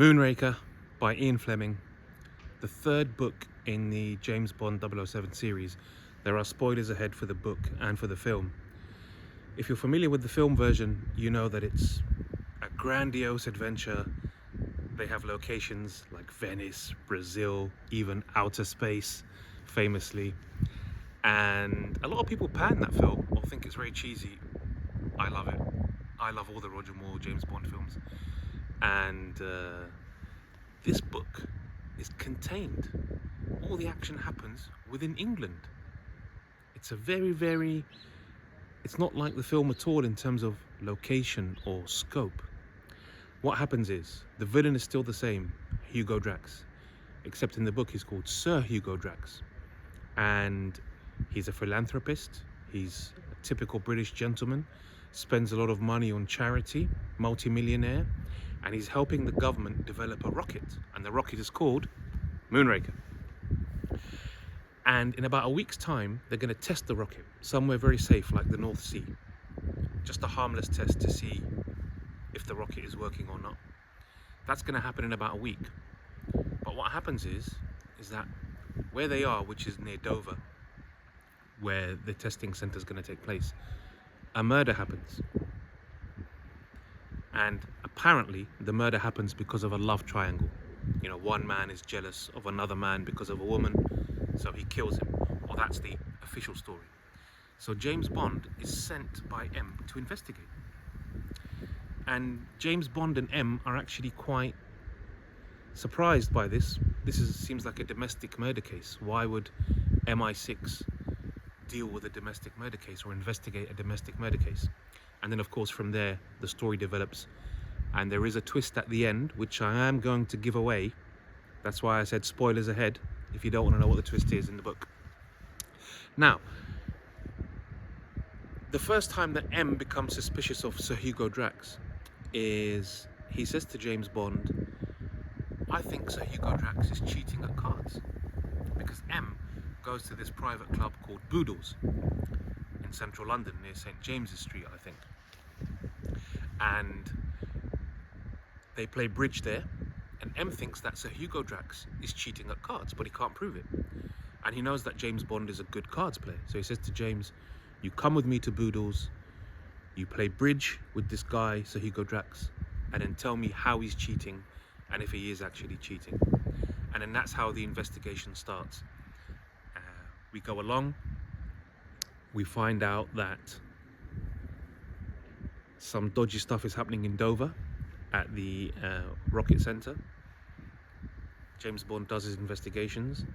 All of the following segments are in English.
Moonraker by Ian Fleming, the third book in the James Bond 007 series. There are spoilers ahead for the book and for the film. If you're familiar with the film version, you know that it's a grandiose adventure. They have locations like Venice, Brazil, even outer space, famously. And a lot of people pan that film or think it's very cheesy. I love it. I love all the Roger Moore James Bond films. And this book is contained. All the action happens within England. It's a it's not like the film at all in terms of location or scope. What happens is, the villain is still the same, Hugo Drax, except in the book he's called Sir Hugo Drax. And he's a philanthropist, he's a typical British gentleman, spends a lot of money on charity, multi-millionaire, and he's helping the government develop a rocket, and the rocket is called Moonraker. And in about a week's time, they're going to test the rocket somewhere very safe, like the North Sea. Just a harmless test to see if the rocket is working or not. That's going to happen in about a week. But what happens is that where they are, which is near Dover, where the testing center is going to take place, a murder happens. And apparently the murder happens because of a love triangle. You know, one man is jealous of another man because of a woman, so he kills him. Or that's the official story. So James Bond is sent by M to investigate. And James Bond and M are actually quite surprised by this. Seems like a domestic murder case. Why would MI6 deal with a domestic murder case or investigate a domestic murder case? And then, of course, from there, the story develops. And there is a twist at the end, which I am going to give away. That's why I said spoilers ahead, if you don't want to know what the twist is in the book. Now, the first time that M becomes suspicious of Sir Hugo Drax is he says to James Bond, I think Sir Hugo Drax is cheating at cards. Because M goes to this private club called Boodles in central London near St. James's Street, I think. And they play bridge there, and M thinks that Sir Hugo Drax is cheating at cards, but he can't prove it. And he knows that James Bond is a good cards player. So he says to James, you come with me to Boodles, you play bridge with this guy, Sir Hugo Drax, and then tell me how he's cheating and if he is actually cheating. And then that's how the investigation starts. We go along, we find out that some dodgy stuff is happening in Dover at the rocket center. James Bond does his investigations.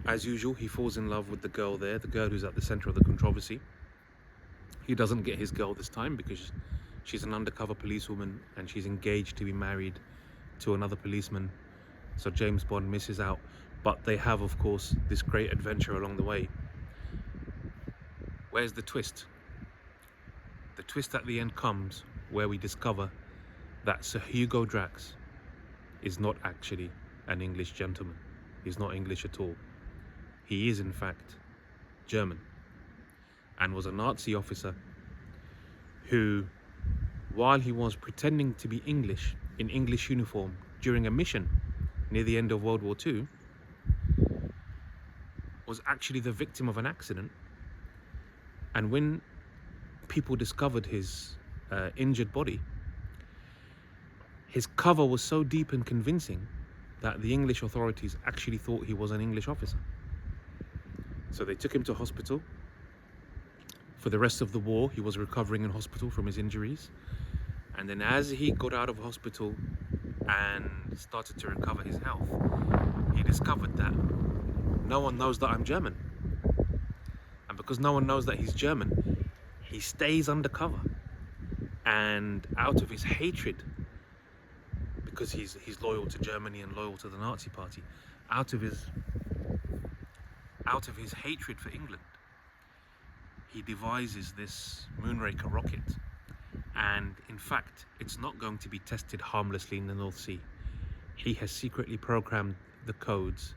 As usual, he falls in love with the girl there, the girl who's at the center of the controversy. He doesn't get his girl this time because she's an undercover policewoman and she's engaged to be married to another policeman. So James Bond misses out. But they have, of course, this great adventure along the way. Where's the twist? The twist at the end comes where we discover that Sir Hugo Drax is not actually an English gentleman. He's not English at all. He is, in fact, German, and was a Nazi officer who, while he was pretending to be English in English uniform during a mission near the end of World War II, was actually the victim of an accident. And when people discovered his injured body, his cover was so deep and convincing that the English authorities actually thought he was an English officer. So they took him to hospital. For the rest of the war, he was recovering in hospital from his injuries. And then as he got out of hospital and started to recover his health, he discovered that no one knows that I'm German. And because no one knows that he's German, he stays undercover. And out of his hatred, because he's loyal to Germany and loyal to the Nazi Party, out of his hatred for England, he devises this Moonraker rocket. And in fact, it's not going to be tested harmlessly in the North Sea. He has secretly programmed the codes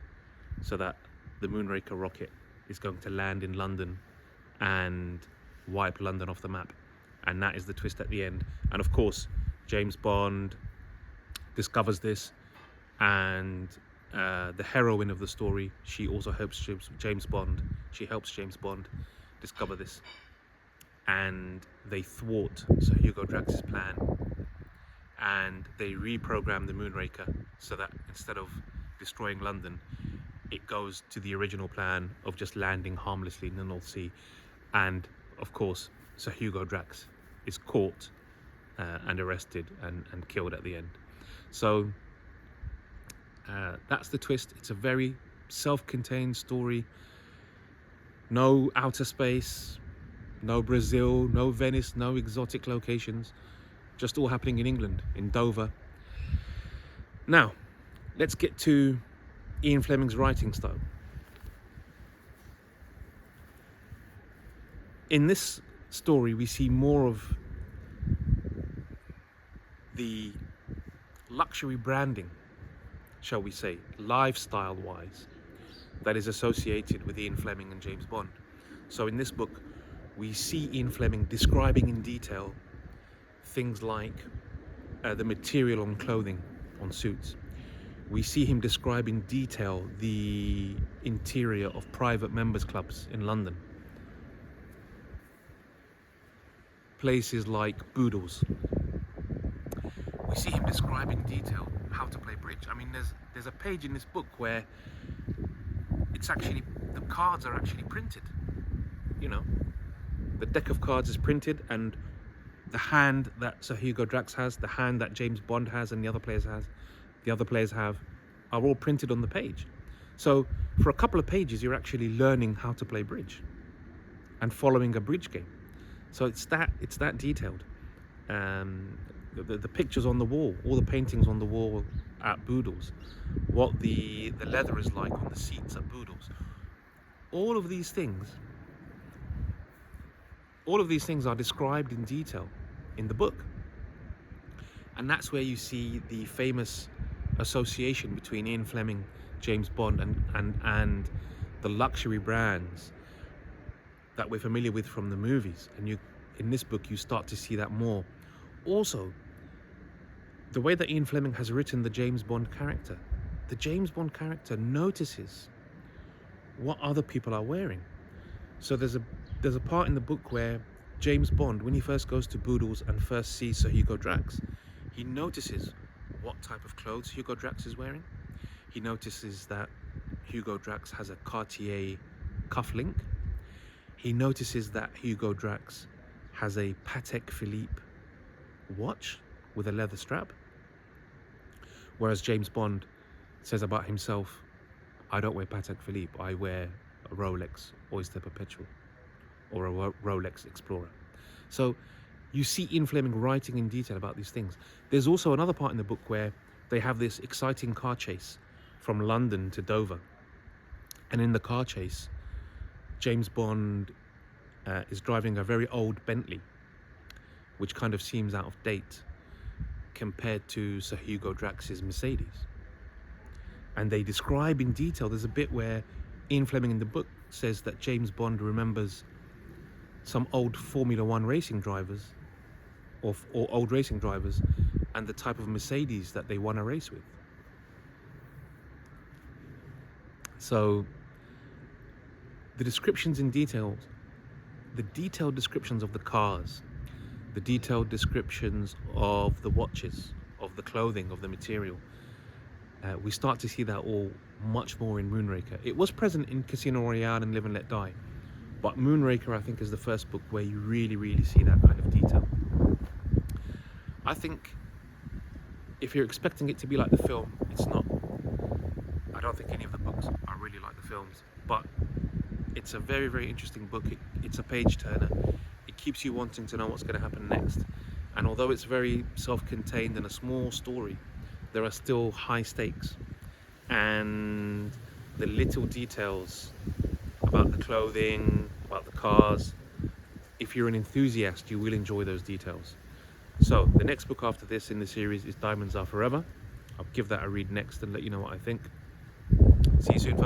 so that the Moonraker rocket is going to land in London and wipe London off the map. And that is the twist at the end. And of course, James Bond discovers this and the heroine of the story, she also helps James Bond. She helps James Bond discover this, and they thwart Sir Hugo Drax's plan, and they reprogram the Moonraker so that instead of destroying London, it goes to the original plan of just landing harmlessly in the North Sea. And of course, Sir Hugo Drax is caught and arrested and killed at the end. So that's the twist. It's a very self-contained story. No outer space, no Brazil, no Venice, no exotic locations. Just all happening in England, in Dover. Now, let's get to Ian Fleming's writing style. In this story, we see more of the luxury branding, shall we say, lifestyle-wise, that is associated with Ian Fleming and James Bond. So in this book, we see Ian Fleming describing in detail things like the material on clothing, on suits. We see him describe in detail the interior of private members clubs in London. Places like Boodles. We see him describe in detail how to play bridge. I mean, there's a page in this book where it's actually, the cards are actually printed. You know, the deck of cards is printed, and the hand that Sir Hugo Drax has, the hand that James Bond has, and the other players have, are all printed on the page. So for a couple of pages, you're actually learning how to play bridge and following a bridge game. So it's that detailed. The pictures on the wall, all the paintings on the wall at Boodles, what the leather is like on the seats at Boodles, all of these things are described in detail in the book. And that's where you see the famous association between Ian Fleming, James Bond, and the luxury brands that we're familiar with from the movies. And in this book, you start to see that more. Also, the way that Ian Fleming has written the James Bond character notices what other people are wearing. So there's a part in the book where James Bond, when he first goes to Boodles and first sees Sir Hugo Drax, he notices what type of clothes Hugo Drax is wearing. He notices that Hugo Drax has a Cartier cufflink. He notices that Hugo Drax has a Patek Philippe watch with a leather strap. Whereas James Bond says about himself, I don't wear Patek Philippe, I wear a Rolex Oyster Perpetual or a Rolex Explorer. So you see Ian Fleming writing in detail about these things. There's also another part in the book where they have this exciting car chase from London to Dover. And in the car chase, James Bond is driving a very old Bentley, which kind of seems out of date compared to Sir Hugo Drax's Mercedes. And they describe in detail, there's a bit where Ian Fleming in the book says that James Bond remembers some old Formula One racing drivers or old racing drivers and the type of Mercedes that they won a race with. So the descriptions in detail, the detailed descriptions of the cars, the detailed descriptions of the watches, of the clothing, of the material, we start to see that all much more in Moonraker. It was present in Casino Royale and Live and Let Die, but Moonraker, I think, is the first book where you really see that kind of detail. I think if you're expecting it to be like the film, it's not. I don't think any of the books are really like the films, but it's a very interesting book. It's a page turner. It keeps you wanting to know what's going to happen next. And although it's very self-contained and a small story, there are still high stakes, and the little details about the clothing, about the cars, if you're an enthusiast, you will enjoy those details. So the next book after this in the series is Diamonds Are Forever. I'll give that a read next and let you know what I think. See you soon, folks.